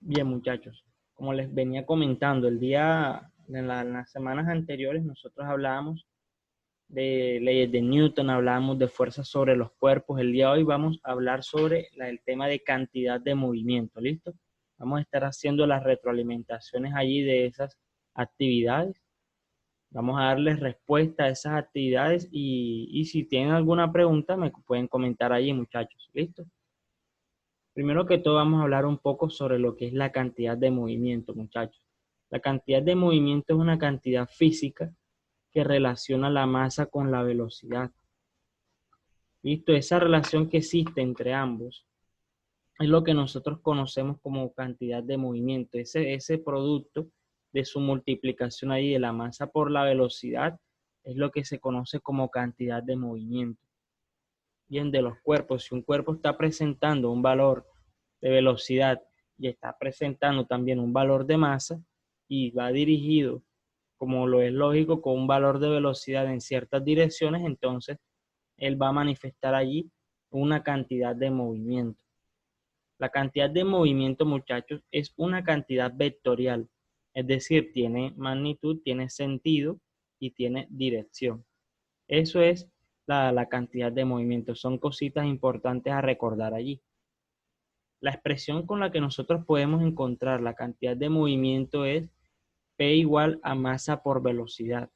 Bien, muchachos, como les venía comentando, en las semanas anteriores nosotros hablábamos de leyes de Newton, hablábamos de fuerzas sobre los cuerpos. El día de hoy vamos a hablar sobre el tema de cantidad de movimiento, ¿listo? Vamos a estar haciendo las retroalimentaciones allí de esas actividades. Vamos a darles respuesta a esas actividades y si tienen alguna pregunta me pueden comentar allí, muchachos, ¿listo? Primero que todo vamos a hablar un poco sobre lo que es la cantidad de movimiento, muchachos. La cantidad de movimiento es una cantidad física que relaciona la masa con la velocidad. ¿Listo? Esa relación que existe entre ambos es lo que nosotros conocemos como cantidad de movimiento. Ese producto de su multiplicación ahí de la masa por la velocidad es lo que se conoce como cantidad de movimiento. Bien, de los cuerpos, si un cuerpo está presentando un valor de velocidad y está presentando también un valor de masa y va dirigido, como lo es lógico, con un valor de velocidad en ciertas direcciones, entonces él va a manifestar allí una cantidad de movimiento. La cantidad de movimiento, muchachos, es una cantidad vectorial, es decir, tiene magnitud, tiene sentido y tiene dirección. Eso es la cantidad de movimiento. Son cositas importantes a recordar allí. La expresión con la que nosotros podemos encontrar la cantidad de movimiento es P igual a masa por velocidad.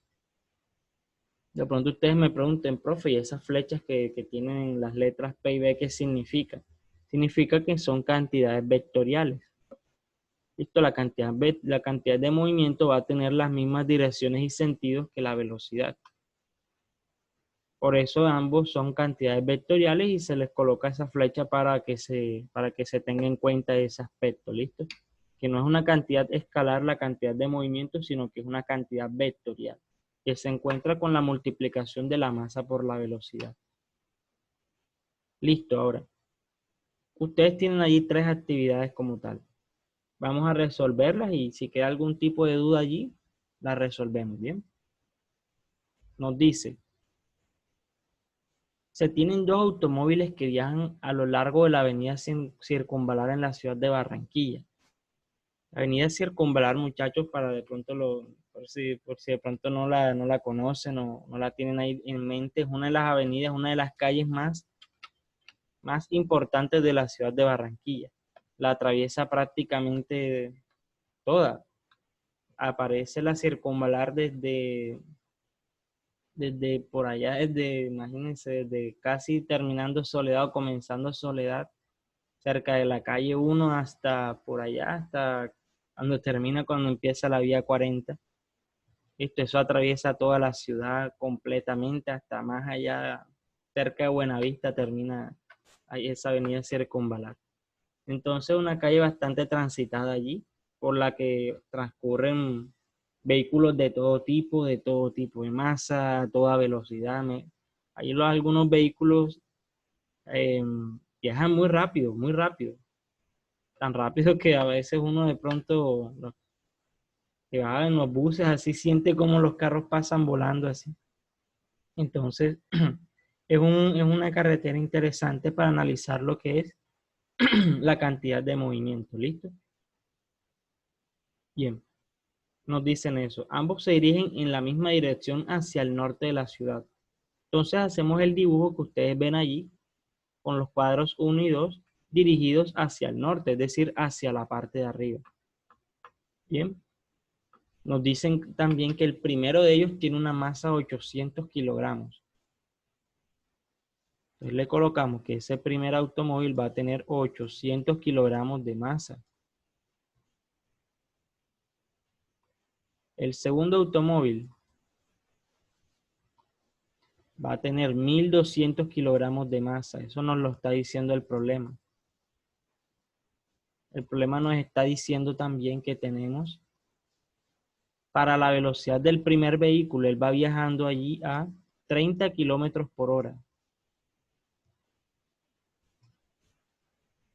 De pronto ustedes me pregunten, profe, ¿y esas flechas que tienen las letras P y B qué significan? Significa que son cantidades vectoriales. Listo, la cantidad de movimiento va a tener las mismas direcciones y sentidos que la velocidad. Por eso ambos son cantidades vectoriales y se les coloca esa flecha para que se tenga en cuenta ese aspecto, ¿listo? Que no es una cantidad escalar la cantidad de movimiento, sino que es una cantidad vectorial, que se encuentra con la multiplicación de la masa por la velocidad. Listo, ahora. Ustedes tienen allí tres actividades como tal. Vamos a resolverlas y si queda algún tipo de duda allí, la resolvemos, ¿bien? Nos dice, se tienen dos automóviles que viajan a lo largo de la avenida Circunvalar en la ciudad de Barranquilla. La avenida Circunvalar, muchachos, para de pronto por si de pronto no la conocen o no la tienen ahí en mente, es una de las avenidas, una de las calles más importantes de la ciudad de Barranquilla. La atraviesa prácticamente toda. Aparece la Circunvalar desde por allá, imagínense, desde casi terminando Soledad o comenzando Soledad, cerca de la calle 1 hasta por allá, hasta cuando empieza la vía 40. Eso atraviesa toda la ciudad completamente, hasta más allá, cerca de Buenavista termina ahí esa avenida Circunvalar. Entonces, una calle bastante transitada allí, por la que transcurren vehículos de todo tipo de masa, a toda velocidad. Allí algunos vehículos eh, viajan muy rápido, tan rápido que a veces uno de pronto que va en los buses así siente como los carros pasan volando así. Entonces, es una carretera interesante para analizar lo que es la cantidad de movimiento, ¿listo? Bien, nos dicen eso. Ambos se dirigen en la misma dirección hacia el norte de la ciudad. Entonces hacemos el dibujo que ustedes ven allí con los cuadros 1 y 2 dirigidos hacia el norte, es decir, hacia la parte de arriba. Bien, nos dicen también que el primero de ellos tiene una masa de 800 kilogramos. Entonces le colocamos que ese primer automóvil va a tener 800 kilogramos de masa. El segundo automóvil va a tener 1200 kilogramos de masa. Eso nos lo está diciendo el problema. El problema nos está diciendo también que tenemos, para la velocidad del primer vehículo, él va viajando allí a 30 kilómetros por hora.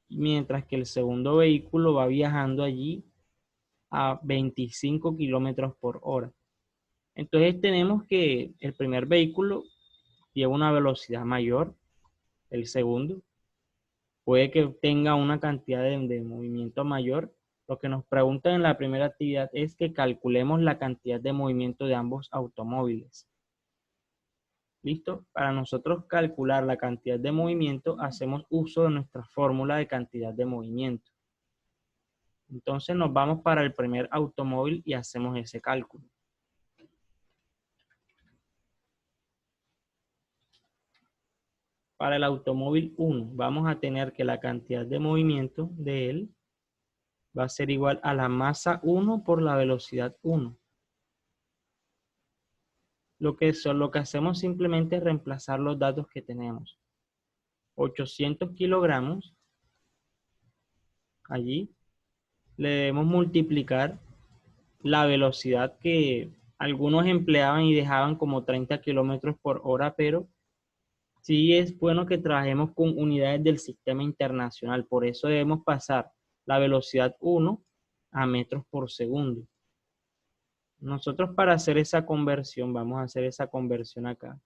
Mientras que el segundo vehículo va viajando allí a 25 kilómetros por hora. Entonces tenemos que el primer vehículo lleva una velocidad mayor, el segundo puede que tenga una cantidad de movimiento mayor, Lo que nos preguntan en la primera actividad es que calculemos la cantidad de movimiento de ambos automóviles. ¿Listo? Para nosotros calcular la cantidad de movimiento, hacemos uso de nuestra fórmula de cantidad de movimiento. Entonces nos vamos para el primer automóvil y hacemos ese cálculo. Para el automóvil 1, vamos a tener que la cantidad de movimiento de él va a ser igual a la masa 1 por la velocidad 1. Lo que hacemos simplemente es reemplazar los datos que tenemos. 800 kilogramos, allí le debemos multiplicar la velocidad que algunos empleaban y dejaban como 30 kilómetros por hora, pero sí es bueno que trabajemos con unidades del sistema internacional. Por eso debemos pasar la velocidad 1 a metros por segundo. Nosotros para hacer esa conversión, vamos a hacer esa conversión acá.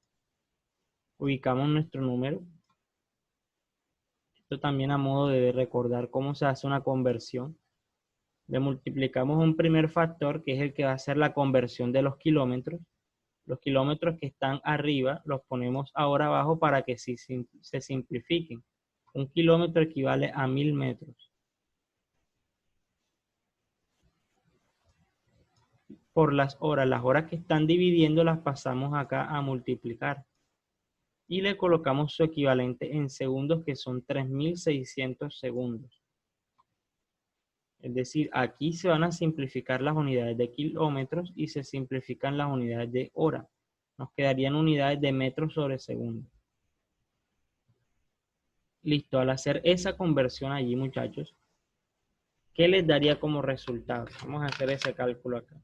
Ubicamos nuestro número. Esto también a modo de recordar cómo se hace una conversión. Le multiplicamos un primer factor, que es el que va a hacer la conversión de los kilómetros. Los kilómetros que están arriba los ponemos ahora abajo para que se simplifiquen. Un kilómetro equivale a 1000 metros. Por las horas que están dividiendo las pasamos acá a multiplicar. Y le colocamos su equivalente en segundos, que son 3600 segundos. Es decir, aquí se van a simplificar las unidades de kilómetros y se simplifican las unidades de hora. Nos quedarían unidades de metros sobre segundo. Listo, al hacer esa conversión allí, muchachos, ¿qué les daría como resultado? Vamos a hacer ese cálculo acá.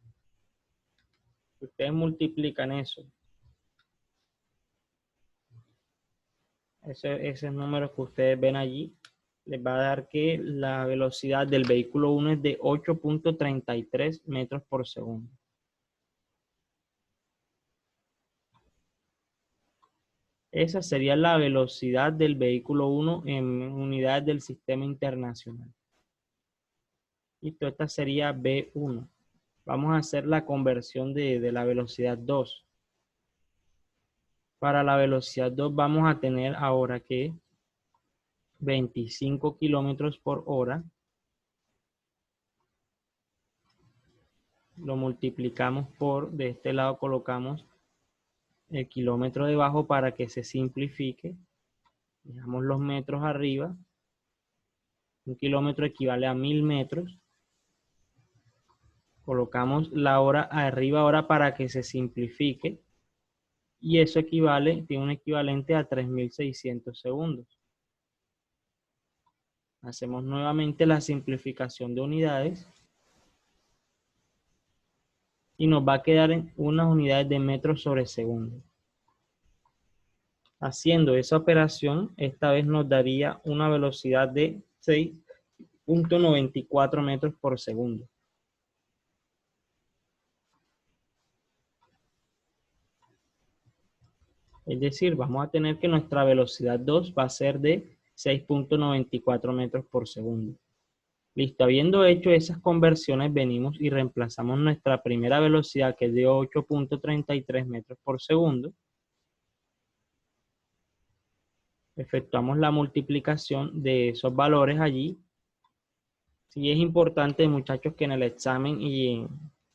Ustedes multiplican eso. Esos números que ustedes ven allí, les va a dar que la velocidad del vehículo 1 es de 8.33 metros por segundo. Esa sería la velocidad del vehículo 1 en unidades del sistema internacional. Listo, esta sería B1. Vamos a hacer la conversión de la velocidad 2. Para la velocidad 2 vamos a tener ahora que 25 kilómetros por hora. Lo multiplicamos por, de este lado colocamos el kilómetro debajo para que se simplifique. Dejamos los metros arriba. Un kilómetro equivale a 1000 metros. Colocamos la hora arriba ahora para que se simplifique. Y eso tiene un equivalente a 3600 segundos. Hacemos nuevamente la simplificación de unidades. Y nos va a quedar en unas unidades de metros sobre segundo. Haciendo esa operación, esta vez nos daría una velocidad de 6.94 metros por segundo. Es decir, vamos a tener que nuestra velocidad 2 va a ser de 6.94 metros por segundo. Listo, habiendo hecho esas conversiones, venimos y reemplazamos nuestra primera velocidad, que es de 8.33 metros por segundo. Efectuamos la multiplicación de esos valores allí. Sí es importante, muchachos, que en el examen y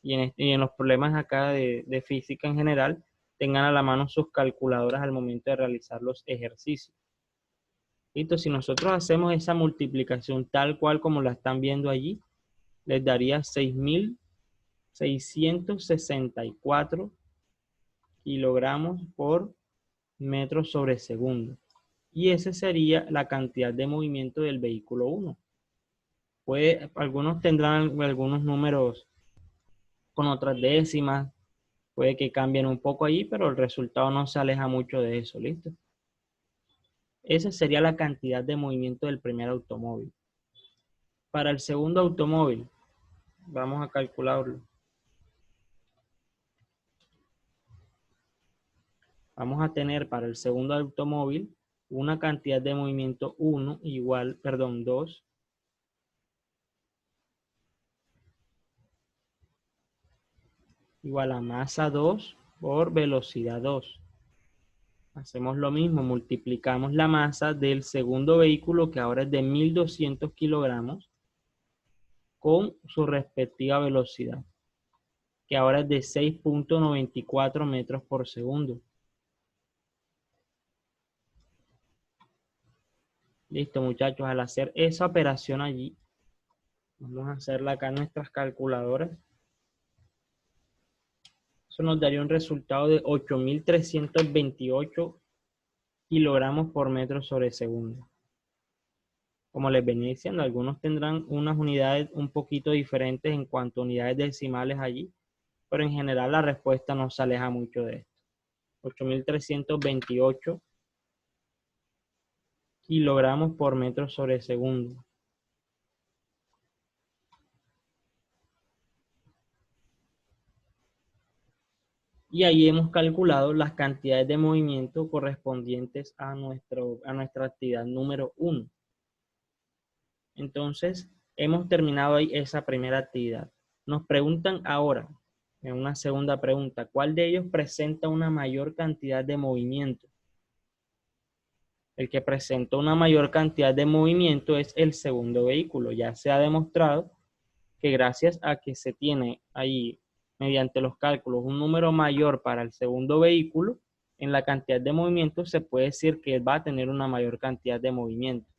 en los problemas acá de física en general, tengan a la mano sus calculadoras al momento de realizar los ejercicios. Listo, si nosotros hacemos esa multiplicación tal cual como la están viendo allí, les daría 6.664 kilogramos por metro sobre segundo. Y esa sería la cantidad de movimiento del vehículo 1. Algunos tendrán algunos números con otras décimas, puede que cambien un poco allí, pero el resultado no se aleja mucho de eso, ¿listo? Esa sería la cantidad de movimiento del primer automóvil. Para el segundo automóvil, vamos a calcularlo. Vamos a tener para el segundo automóvil una cantidad de movimiento 2 igual a masa 2 por velocidad 2. Hacemos lo mismo, multiplicamos la masa del segundo vehículo, que ahora es de 1200 kilogramos, con su respectiva velocidad, que ahora es de 6.94 metros por segundo. Listo, muchachos, al hacer esa operación allí, vamos a hacerla acá en nuestras calculadoras. Eso nos daría un resultado de 8.328 kilogramos por metro sobre segundo. Como les venía diciendo, algunos tendrán unas unidades un poquito diferentes en cuanto a unidades decimales allí, pero en general la respuesta no se aleja mucho de esto. 8.328 kilogramos por metro sobre segundo. Y ahí hemos calculado las cantidades de movimiento correspondientes a nuestra actividad número 1. Entonces, hemos terminado ahí esa primera actividad. Nos preguntan ahora, en una segunda pregunta, ¿cuál de ellos presenta una mayor cantidad de movimiento? El que presenta una mayor cantidad de movimiento es el segundo vehículo. Ya se ha demostrado que gracias a que se tiene ahí, mediante los cálculos, un número mayor para el segundo vehículo, en la cantidad de movimiento se puede decir que va a tener una mayor cantidad de movimiento.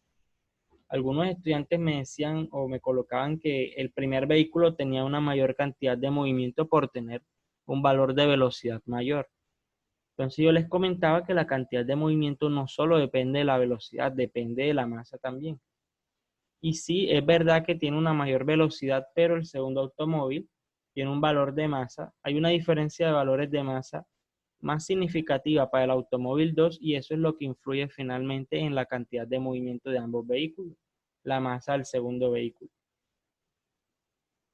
Algunos estudiantes me decían o me colocaban que el primer vehículo tenía una mayor cantidad de movimiento por tener un valor de velocidad mayor. Entonces yo les comentaba que la cantidad de movimiento no solo depende de la velocidad, depende de la masa también. Y sí, es verdad que tiene una mayor velocidad, pero el segundo automóvil tiene un valor de masa. Hay una diferencia de valores de masa más significativa para el automóvil 2 y eso es lo que influye finalmente en la cantidad de movimiento de ambos vehículos, la masa del segundo vehículo.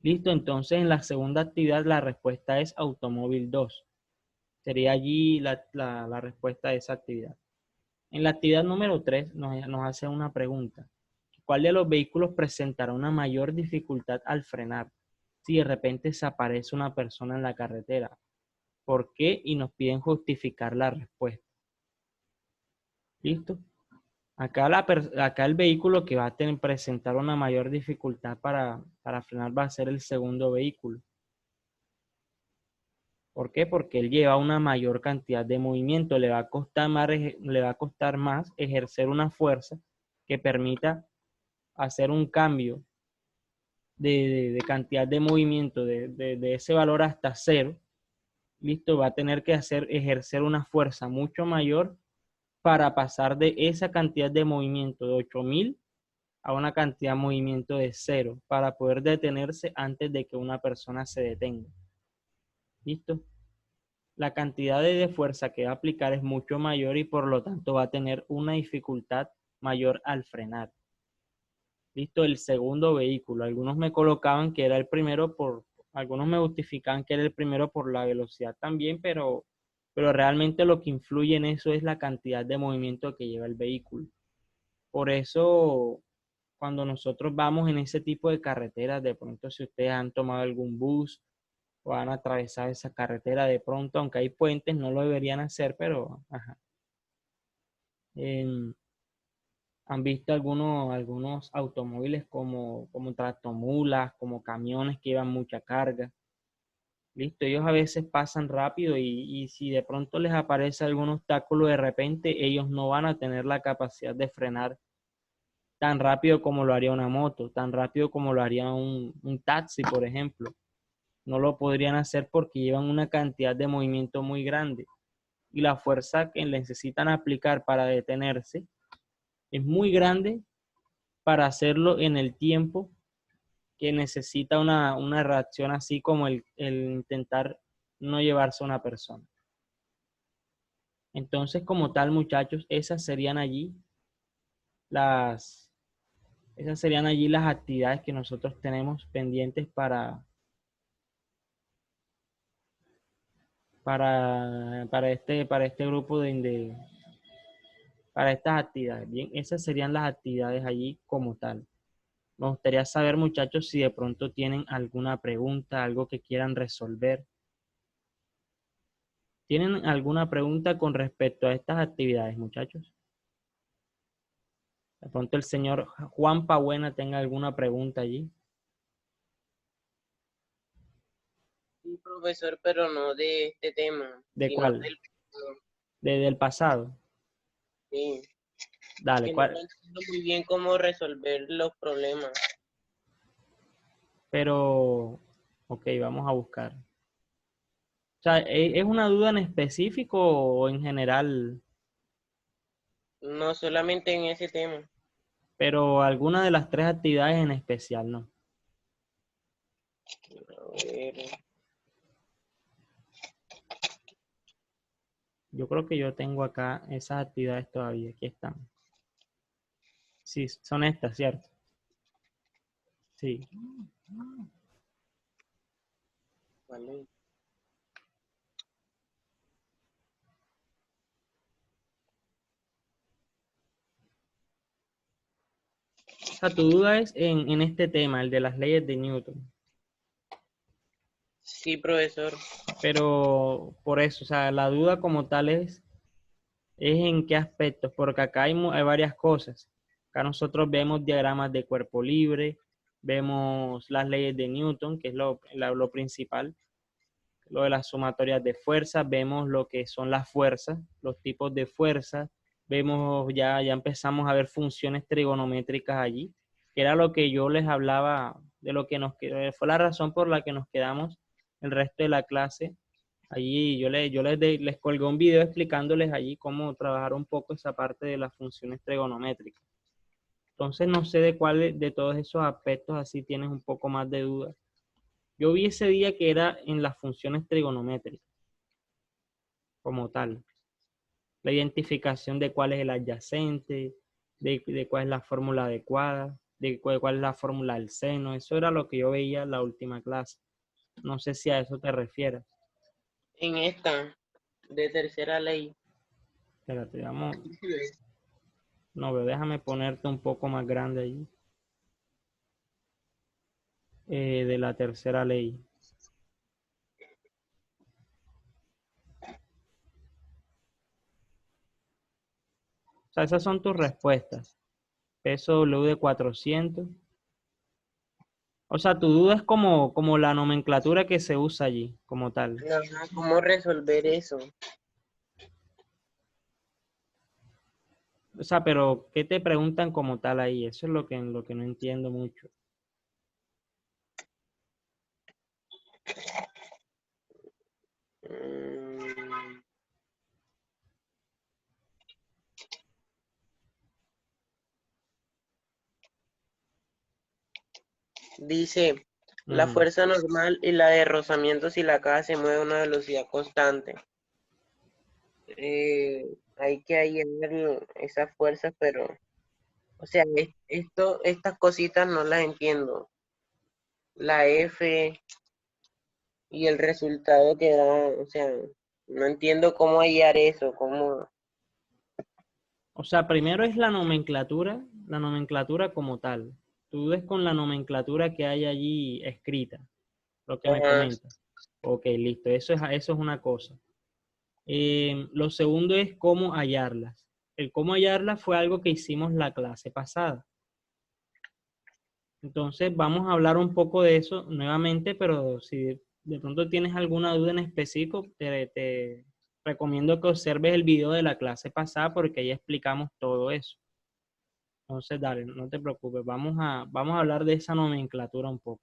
Listo, entonces en la segunda actividad la respuesta es automóvil 2. Sería allí la respuesta de esa actividad. En la actividad número 3 nos hace una pregunta. ¿Cuál de los vehículos presentará una mayor dificultad al frenar si de repente se aparece una persona en la carretera? ¿Por qué? Y nos piden justificar la respuesta. ¿Listo? Acá el vehículo que va a presentar una mayor dificultad para frenar va a ser el segundo vehículo. ¿Por qué? Porque él lleva una mayor cantidad de movimiento, le va a costar más ejercer una fuerza que permita hacer un cambio de cantidad de movimiento de ese valor hasta cero. Listo, va a tener que ejercer una fuerza mucho mayor para pasar de esa cantidad de movimiento de 8.000 a una cantidad de movimiento de cero para poder detenerse antes de que una persona se detenga. ¿Listo? La cantidad de fuerza que va a aplicar es mucho mayor y por lo tanto va a tener una dificultad mayor al frenar. ¿Listo? El segundo vehículo. Algunos me colocaban que era el primero algunos me justificaban que era el primero por la velocidad también, pero realmente lo que influye en eso es la cantidad de movimiento que lleva el vehículo. Por eso, cuando nosotros vamos en ese tipo de carreteras, de pronto si ustedes han tomado algún bus o han atravesado esa carretera, de pronto, aunque hay puentes, no lo deberían hacer, pero ajá. Han visto algunos automóviles como tractomulas, como camiones que llevan mucha carga. Listo, ellos a veces pasan rápido y si de pronto les aparece algún obstáculo de repente, ellos no van a tener la capacidad de frenar tan rápido como lo haría una moto, tan rápido como lo haría un taxi, por ejemplo. No lo podrían hacer porque llevan una cantidad de movimiento muy grande y la fuerza que necesitan aplicar para detenerse es muy grande para hacerlo en el tiempo que necesita una reacción así como el intentar no llevarse a una persona. Entonces, como tal, muchachos, las, esas serían allí las actividades que nosotros tenemos pendientes para este grupo para estas actividades. Bien, esas serían las actividades allí como tal. Me gustaría saber, muchachos, si de pronto tienen alguna pregunta, algo que quieran resolver. ¿Tienen alguna pregunta con respecto a estas actividades, muchachos? De pronto el señor Juan Pabuena tenga alguna pregunta allí. Sí, profesor, pero no de este tema, ¿De sino cuál? ¿Del pasado? sí, Dale, que no ¿cuál? entiendo muy bien cómo resolver los problemas. Pero, ok, vamos a buscar. O sea, ¿es una duda en específico o en general? No solamente en ese tema. Pero alguna de las tres actividades en especial, ¿no? A ver, Yo creo que yo tengo acá esas actividades todavía. Aquí están. Sí, son estas, ¿cierto? Sí. ¿cuál? O sea, tu duda es en este tema, el de las leyes de Newton. Sí, profesor. Pero por eso, o sea, la duda como tal es en qué aspectos, porque acá hay varias cosas. Acá nosotros vemos diagramas de cuerpo libre, vemos las leyes de Newton, que es lo principal, lo de las sumatorias de fuerzas, vemos lo que son las fuerzas, los tipos de fuerzas, vemos ya empezamos a ver funciones trigonométricas allí, que era lo que yo les hablaba, de lo que fue la razón por la que nos quedamos el resto de la clase. Allí les colgué un video explicándoles allí cómo trabajar un poco esa parte de las funciones trigonométricas. Entonces no sé de cuál de todos esos aspectos así tienes un poco más de duda. Yo vi ese día que era en las funciones trigonométricas, como tal. La identificación de cuál es el adyacente, de cuál es la fórmula adecuada, de cuál es la fórmula del seno. Eso era lo que yo veía en la última clase. No sé si a eso te refieres. En esta, de tercera ley. Espérate, vamos. No, pero déjame ponerte un poco más grande ahí. De la tercera ley. O sea, esas son tus respuestas. Peso W de 400. O sea, tu duda es como la nomenclatura que se usa allí, como tal. Ajá, ¿cómo resolver eso? O sea, pero ¿qué te preguntan como tal ahí? Eso es lo que no entiendo mucho. Mm, dice, la Ujú. fuerza normal y la de rozamiento si la caja se mueve a una velocidad constante. Hay que hallar esas fuerzas, pero, o sea, estas cositas no las entiendo. La F y el resultado que da, o sea, no entiendo cómo hallar eso, cómo, O sea, primero es la nomenclatura como tal. Tu duda es con la nomenclatura que hay allí escrita, lo que me ajá, comentas. Ok, listo, eso es una cosa. Lo segundo es cómo hallarlas. El cómo hallarlas fue algo que hicimos la clase pasada. Entonces vamos a hablar un poco de eso nuevamente, pero si de pronto tienes alguna duda en específico, te recomiendo que observes el video de la clase pasada porque ahí explicamos todo eso. Entonces, dale, no te preocupes, vamos a hablar de esa nomenclatura un poco.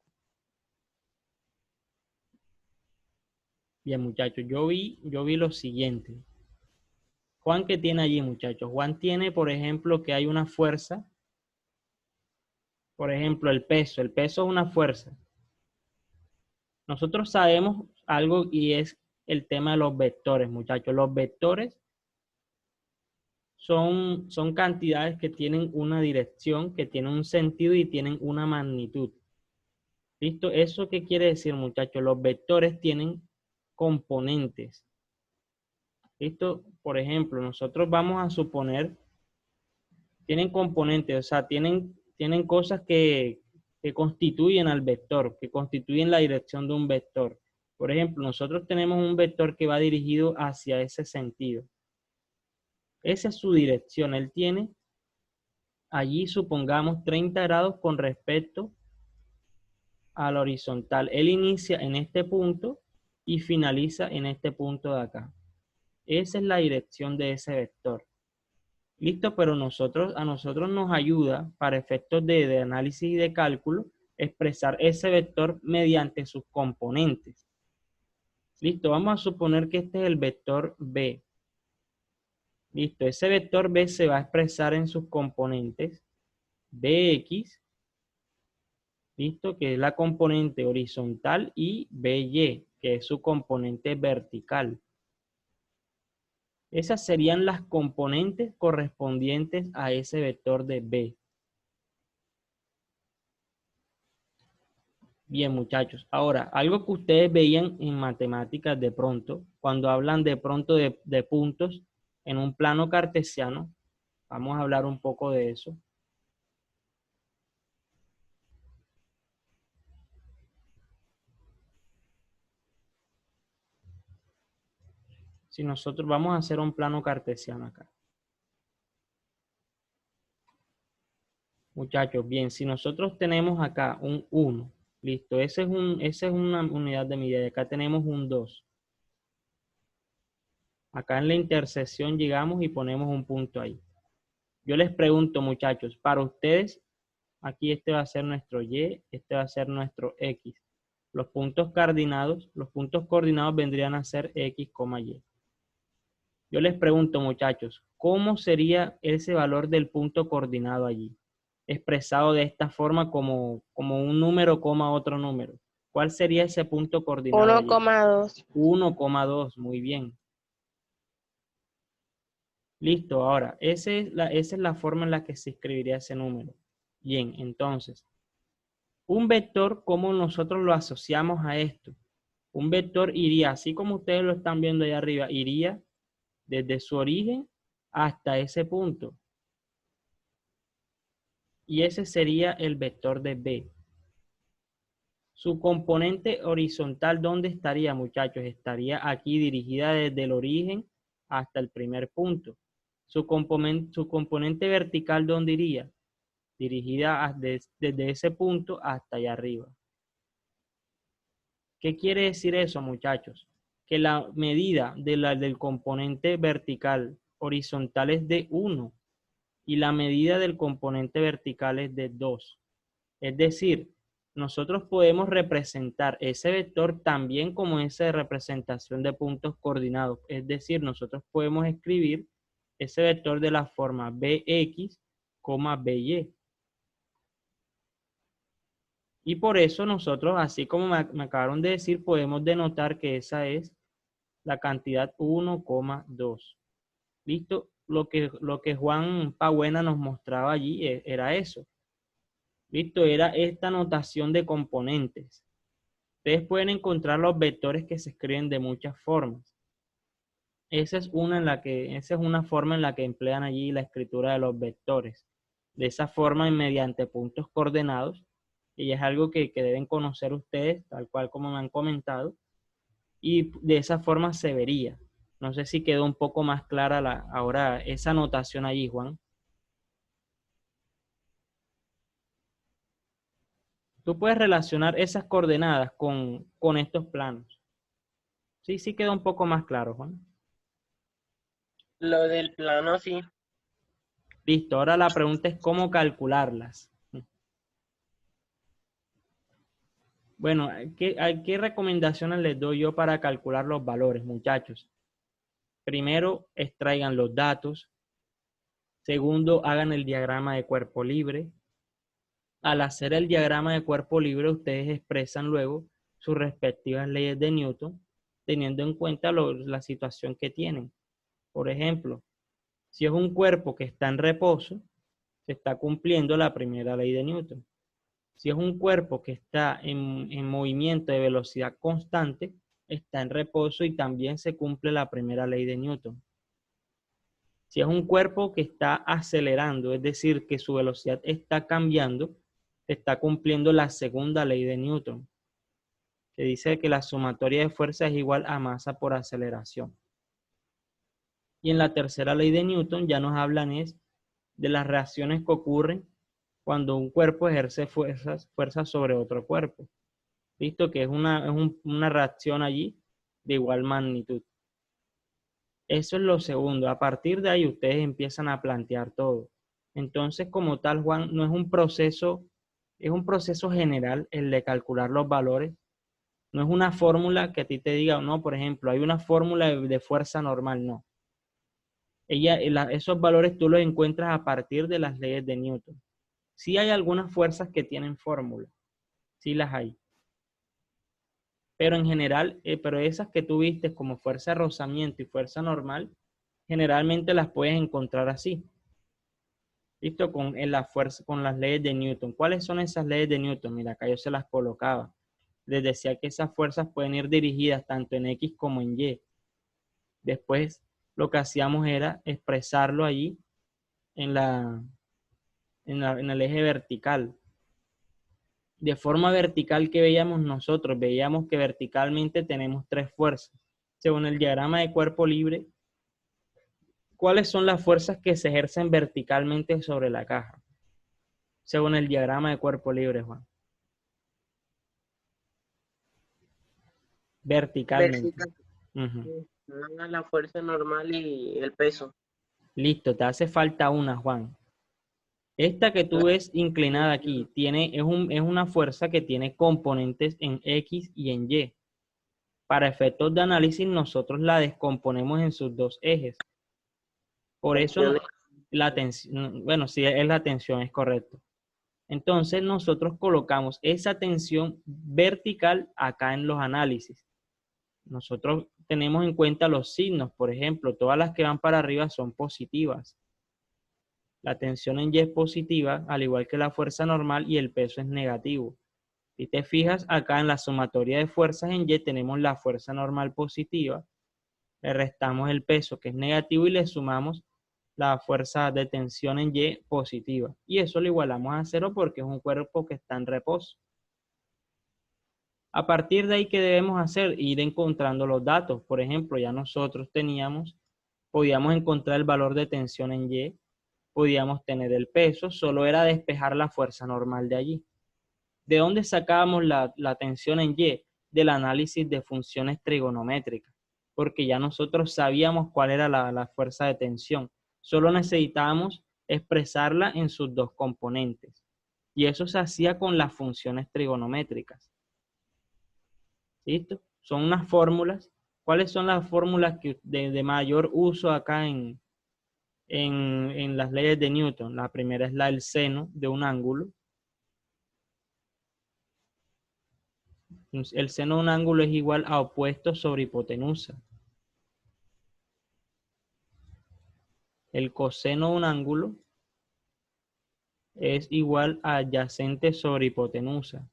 Bien, muchachos, yo vi lo siguiente. Juan, ¿qué tiene allí, muchachos? Juan tiene, por ejemplo, que hay una fuerza, por ejemplo, el peso es una fuerza. Nosotros sabemos algo y es el tema de los vectores, muchachos. Los vectores son cantidades que tienen una dirección, que tienen un sentido y tienen una magnitud. ¿Listo? ¿Eso qué quiere decir, muchachos? Los vectores tienen componentes. ¿Listo? Por ejemplo, nosotros vamos a suponer, tienen componentes, o sea, tienen cosas que constituyen al vector, que constituyen la dirección de un vector. Por ejemplo, nosotros tenemos un vector que va dirigido hacia ese sentido. Esa es su dirección. Él tiene allí, supongamos, 30 grados con respecto a la horizontal. Él inicia en este punto y finaliza en este punto de acá. Esa es la dirección de ese vector. Listo, pero a nosotros nos ayuda para efectos de análisis y de cálculo expresar ese vector mediante sus componentes. Listo, vamos a suponer que este es el vector B. Listo, ese vector B se va a expresar en sus componentes Bx, listo, que es la componente horizontal, y By, que es su componente vertical. Esas serían las componentes correspondientes a ese vector de B. Bien, muchachos. Ahora, algo que ustedes veían en matemáticas de pronto, cuando hablan de pronto de puntos en un plano cartesiano, vamos a hablar un poco de eso. Si nosotros vamos a hacer un plano cartesiano acá. Muchachos, bien, si nosotros tenemos acá un 1, listo, esa es una unidad de medida, y acá tenemos un 2. Acá en la intersección llegamos y ponemos un punto ahí. Yo les pregunto, muchachos, para ustedes, aquí este va a ser nuestro Y, este va a ser nuestro X. Los puntos coordinados vendrían a ser X, Y. Yo les pregunto, muchachos, ¿cómo sería ese valor del punto coordinado allí? Expresado de esta forma como un número, otro número. ¿Cuál sería ese punto coordinado allí? 1,2. 1,2, muy bien. Listo, ahora, esa es la forma en la que se escribiría ese número. Bien, entonces, un vector, ¿cómo nosotros lo asociamos a esto? Un vector iría, así como ustedes lo están viendo ahí arriba, iría desde su origen hasta ese punto. Y ese sería el vector de B. Su componente horizontal, ¿dónde estaría, muchachos? Estaría aquí dirigida desde el origen hasta el primer punto. Su componente vertical, ¿dónde iría? Dirigida desde ese punto hasta allá arriba. ¿Qué quiere decir eso, muchachos? Que la medida del componente vertical horizontal es de 1 y la medida del componente vertical es de 2. Es decir, nosotros podemos representar ese vector también como esa representación de puntos coordinados. Es decir, nosotros podemos escribir ese vector de la forma Bx, By. Y por eso nosotros, así como me acabaron de decir, podemos denotar que esa es la cantidad 1,2. ¿Listo? Lo que Juan Pabuena nos mostraba allí era eso. ¿Listo? Era esta notación de componentes. Ustedes pueden encontrar los vectores que se escriben de muchas formas. Esa es una forma en la que emplean allí la escritura de los vectores. De esa forma, y mediante puntos coordenados, y es algo que deben conocer ustedes, tal cual como me han comentado, y de esa forma se vería. No sé si quedó un poco más clara ahora esa notación allí, Juan. Tú puedes relacionar esas coordenadas con estos planos. Sí, sí quedó un poco más claro, Juan. Lo del plano sí. Listo, ahora la pregunta es cómo calcularlas. Bueno, ¿qué recomendaciones les doy yo para calcular los valores, muchachos? Primero, extraigan los datos. Segundo, hagan el diagrama de cuerpo libre. Al hacer el diagrama de cuerpo libre, ustedes expresan luego sus respectivas leyes de Newton, teniendo en cuenta la situación que tienen. Por ejemplo, si es un cuerpo que está en reposo, se está cumpliendo la primera ley de Newton. Si es un cuerpo que está en movimiento de velocidad constante, está en reposo y también se cumple la primera ley de Newton. Si es un cuerpo que está acelerando, es decir, que su velocidad está cambiando, está cumpliendo la segunda ley de Newton. que dice que la sumatoria de fuerza es igual a masa por aceleración. Y en la tercera ley de Newton ya nos hablan es de las reacciones que ocurren cuando un cuerpo ejerce fuerzas sobre otro cuerpo. ¿Listo? Que es una reacción allí de igual magnitud. Eso es lo segundo. A partir de ahí ustedes empiezan a plantear todo. Entonces, como tal, Juan, no es un proceso, es un proceso general el de calcular los valores. No es una fórmula que a ti te diga, no, por ejemplo, hay una fórmula de fuerza normal, no. Esos valores tú los encuentras a partir de las leyes de Newton. Sí hay algunas fuerzas que tienen fórmula, sí las hay. Pero en general, pero esas que tú viste como fuerza de rozamiento y fuerza normal, generalmente las puedes encontrar así. ¿Listo? Con las leyes de Newton. ¿Cuáles son esas leyes de Newton? Mira, acá yo se las colocaba. Les decía que esas fuerzas pueden ir dirigidas tanto en X como en Y. Después, lo que hacíamos era expresarlo allí en el eje vertical. De forma vertical, ¿qué veíamos nosotros? Veíamos que verticalmente tenemos tres fuerzas. Según el diagrama de cuerpo libre, ¿cuáles son las fuerzas que se ejercen verticalmente sobre la caja? Según el diagrama de cuerpo libre, Juan. Verticalmente. Vertical, Ujú. la fuerza normal y el peso. Listo, te hace falta una, Juan. Esta que tú ves inclinada aquí es una fuerza que tiene componentes en X y en Y. Para efectos de análisis, nosotros la descomponemos en sus dos ejes. Por eso Tensiones. la tensión, bueno, sí es la tensión, es correcto. Entonces nosotros colocamos esa tensión vertical acá en los análisis. Nosotros tenemos en cuenta los signos, por ejemplo, todas las que van para arriba son positivas. La tensión en Y es positiva, al igual que la fuerza normal, y el peso es negativo. Si te fijas, acá en la sumatoria de fuerzas en Y tenemos la fuerza normal positiva, le restamos el peso que es negativo y le sumamos la fuerza de tensión en Y positiva. Y eso lo igualamos a cero porque es un cuerpo que está en reposo. A partir de ahí, ¿qué debemos hacer? Ir encontrando los datos. Por ejemplo, ya nosotros podíamos encontrar el valor de tensión en Y, podíamos tener el peso, solo era despejar la fuerza normal de allí. ¿De dónde sacábamos la tensión en Y? Del análisis de funciones trigonométricas, porque ya nosotros sabíamos cuál era la fuerza de tensión. Solo necesitábamos expresarla en sus dos componentes. Y eso se hacía con las funciones trigonométricas. ¿Listo? Son unas fórmulas. ¿Cuáles son las fórmulas de mayor uso acá en las leyes de Newton? La primera es la del seno de un ángulo. El seno de un ángulo es igual a opuesto sobre hipotenusa. El coseno de un ángulo es igual a adyacente sobre hipotenusa.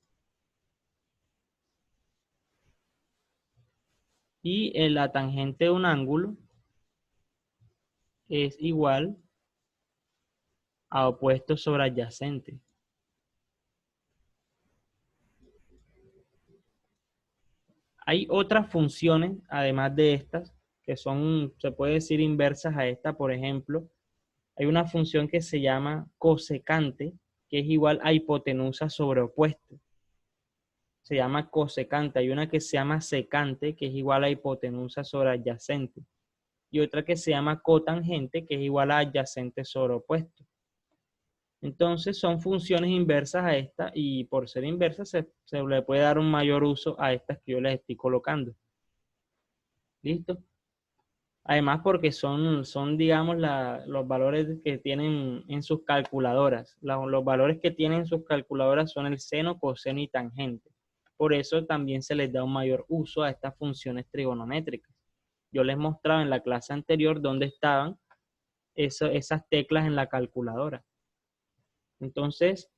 Y la tangente de un ángulo es igual a opuesto sobre adyacente. Hay otras funciones, además de estas, que son, se puede decir, inversas a esta. Por ejemplo, hay una función que se llama cosecante, que es igual a hipotenusa sobre opuesto. Se llama cosecante. Hay una que se llama secante, que es igual a hipotenusa sobre adyacente. Y otra que se llama cotangente, que es igual a adyacente sobre opuesto. Entonces son funciones inversas a esta y por ser inversas se le puede dar un mayor uso a estas que yo les estoy colocando. ¿Listo? Además porque son digamos, los valores que tienen en sus calculadoras. Los valores que tienen en sus calculadoras son el seno, coseno y tangente. Por eso también se les da un mayor uso a estas funciones trigonométricas. Yo les mostraba en la clase anterior dónde estaban esas teclas en la calculadora. Entonces,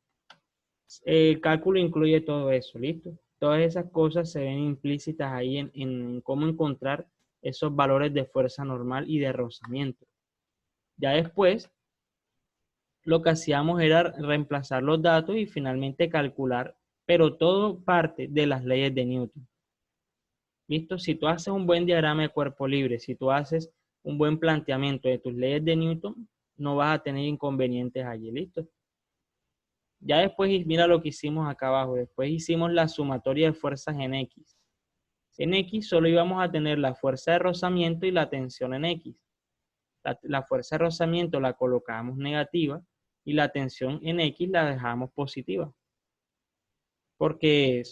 el cálculo incluye todo eso, ¿listo? Todas esas cosas se ven implícitas ahí en cómo encontrar esos valores de fuerza normal y de rozamiento. Ya después, lo que hacíamos era reemplazar los datos y finalmente calcular, pero todo parte de las leyes de Newton. ¿Listo? Si tú haces un buen diagrama de cuerpo libre, si tú haces un buen planteamiento de tus leyes de Newton, no vas a tener inconvenientes allí, ¿listo? Ya después, mira lo que hicimos acá abajo, después hicimos la sumatoria de fuerzas en X. En X solo íbamos a tener la fuerza de rozamiento y la tensión en X. La fuerza de rozamiento la colocamos negativa y la tensión en X la dejamos positiva. Porque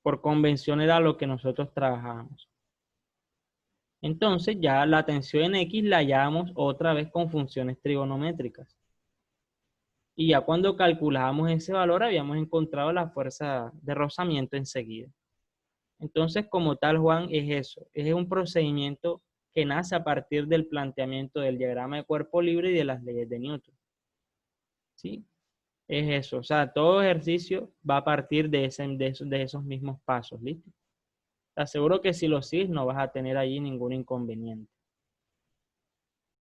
por convención era lo que nosotros trabajábamos. Entonces ya la tensión en X la hallamos otra vez con funciones trigonométricas. Y ya cuando calculábamos ese valor habíamos encontrado la fuerza de rozamiento enseguida. Entonces, como tal, Juan, es eso. Es un procedimiento que nace a partir del planteamiento del diagrama de cuerpo libre y de las leyes de Newton. ¿Sí? Es eso. O sea, todo ejercicio va a partir de esos mismos pasos. ¿Listo? Te aseguro que si lo sigues no vas a tener allí ningún inconveniente.